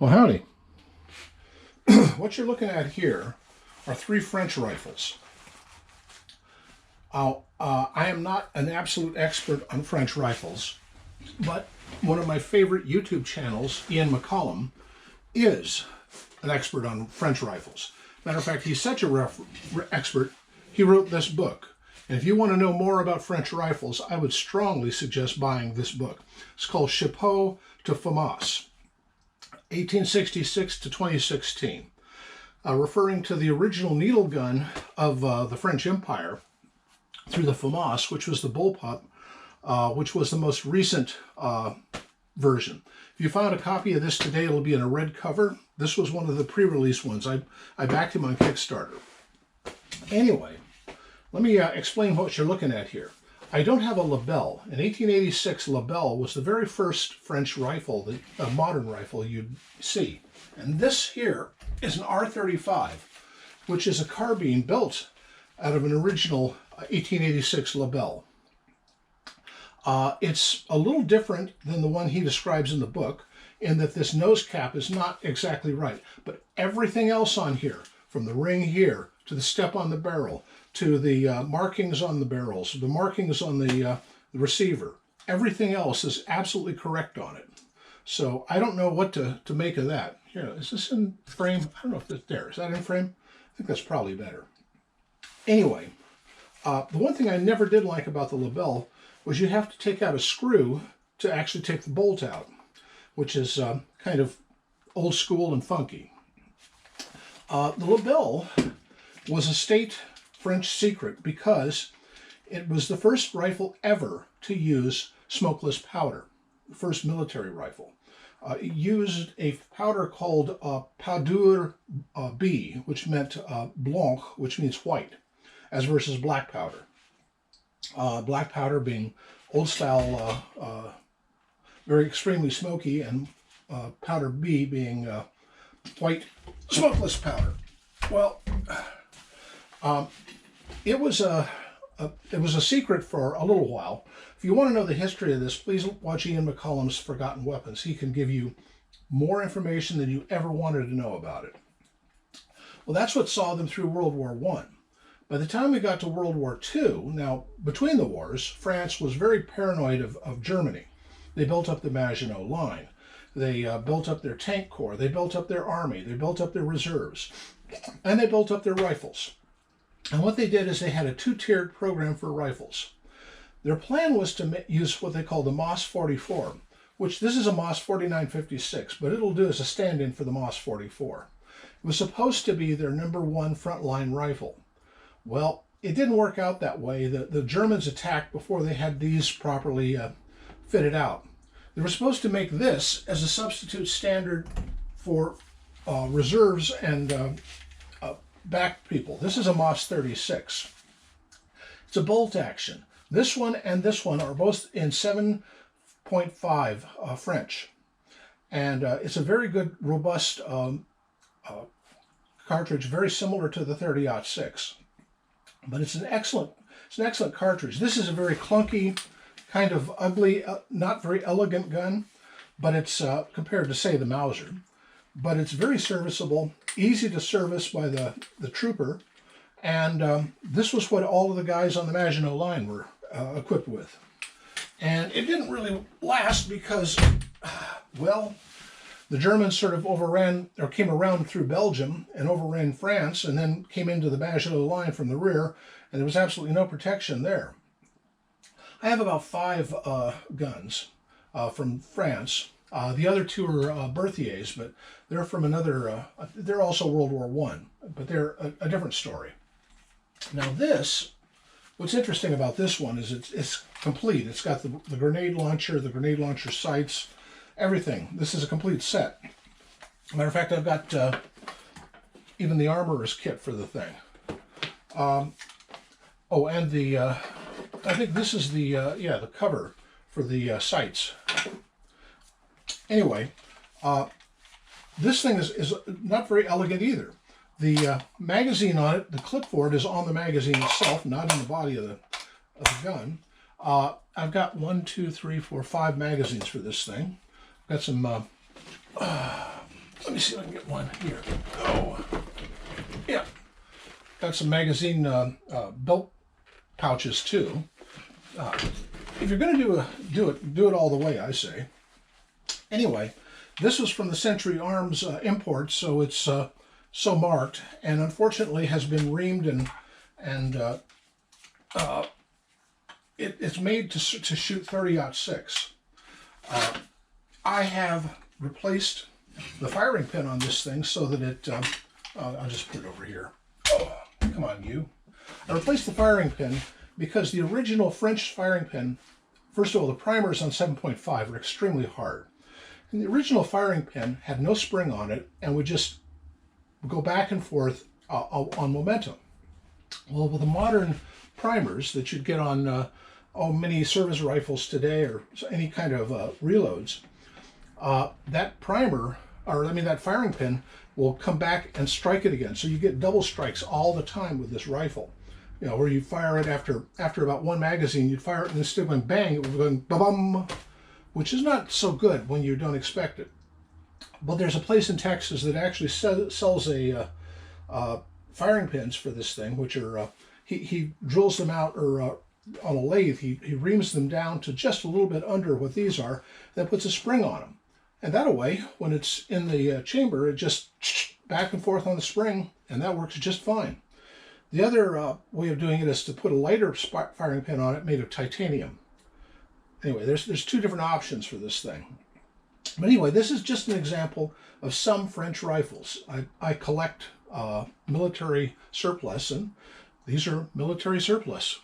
Well, howdy. What you're looking at here are three French rifles. I am not an absolute expert on French rifles, but one of my favorite YouTube channels, Ian McCollum, is an expert on French rifles. Matter of fact, he's such a expert, he wrote this book. And if you want to know more about French rifles, I would strongly suggest buying this book. It's called Chapeau to FAMAS, 1866 to 2016, referring to the original needle gun of the French Empire through the FAMAS, which was the bullpup, which was the most recent version. If you found a copy of this today, it'll be in a red cover. This was one of the pre-release ones. I backed him on Kickstarter. Anyway, let me explain what you're looking at here. I don't have a Lebel. In 1886, Lebel was the very first French rifle, a modern rifle you'd see. And this here is an R35, which is a carbine built out of an original 1886 Lebel. It's a little different than the one he describes in the book, in that this nose cap is not exactly right. But everything else on here, from the ring here, to the step on the barrel, to the markings on the barrels, the markings on the receiver, everything else is absolutely correct on it. So I don't know what to make of that. Here, is this in frame? I don't know if that's there. Is that in frame? I think that's probably better. Anyway, the one thing I never did like about the Lebel was you have to take out a screw to actually take the bolt out, which is kind of old school and funky. The Lebel was a state French secret because it was the first rifle ever to use smokeless powder, the first military rifle. It used a powder called poudre B, which meant blanc, which means white, as versus black powder. Black powder being old style, very extremely smoky, and powder B being white smokeless powder. Well, it was a secret for a little while. If you want to know the history of this, please watch Ian McCollum's Forgotten Weapons. He can give you more information than you ever wanted to know about it. Well, that's what saw them through World War I. By the time we got to World War II, now between the wars, France was very paranoid of Germany. They built up the Maginot Line. They built up their tank corps. They built up their army. They built up their reserves. And they built up their rifles. And what they did is they had a two-tiered program for rifles. Their plan was to use what they call the MOS 44, which this is a MOS 4956, but it'll do as a stand-in for the MOS 44. It was supposed to be their #1 frontline rifle. Well, it didn't work out that way. The Germans attacked before they had these properly fitted out. They were supposed to make this as a substitute standard for reserves and back people. This is a MOS 36. It's a bolt action. This one and this one are both in 7.5 French. And it's a very good, robust cartridge, very similar to the 30-06. But it's an excellent cartridge. This is a very clunky, kind of ugly, not very elegant gun, but it's compared to, say, the Mauser. But it's very serviceable, easy to service by the trooper, and this was what all of the guys on the Maginot Line were equipped with. And it didn't really last because, well, the Germans sort of overran, or came around through Belgium and overran France, and then came into the Maginot Line from the rear, and there was absolutely no protection there. I have about 5 guns from France. The other 2 are Berthier's, but they're from another, they're also World War I, but they're a different story. Now this, what's interesting about this one is it's complete. It's got the grenade launcher sights, everything. This is a complete set. Matter of fact, I've got even the armorer's kit for the thing. Oh, and the, I think this is the, the cover for the sights. Anyway, this thing is not very elegant either. The magazine on it, the clipboard, is on the magazine itself, not in the body of the gun. I've got 5 magazines for this thing. I've got some Let me see if I can get one here. Oh, yeah. Got some magazine belt pouches too. If you're going to do it all the way, I say. Anyway, this was from the Century Arms import, so it's so marked, and unfortunately has been reamed and it's made to shoot 30-06. I have replaced the firing pin on this thing so that it, I'll just put it over here. Oh, come on, you. I replaced the firing pin because the original French firing pin, first of all, the primers on 7.5 are extremely hard. And the original firing pin had no spring on it and would just go back and forth on momentum. Well, with the modern primers that you'd get on many service rifles today or any kind of reloads, that primer, or I mean that firing pin, will come back and strike it again. So you get double strikes all the time with this rifle. You know, where you fire it after about one magazine, you'd fire it and instead of going bang, it would be going ba-bum, which is not so good when you don't expect it. But there's a place in Texas that actually sells a firing pins for this thing, which are, he drills them out, or on a lathe, he reams them down to just a little bit under what these are, then puts a spring on them. And that way, when it's in the chamber, it just back and forth on the spring, and that works just fine. The other way of doing it is to put a lighter firing pin on it made of titanium. Anyway, there's two different options for this thing. But anyway, this is just an example of some French rifles. I collect military surplus, and these are military surplus.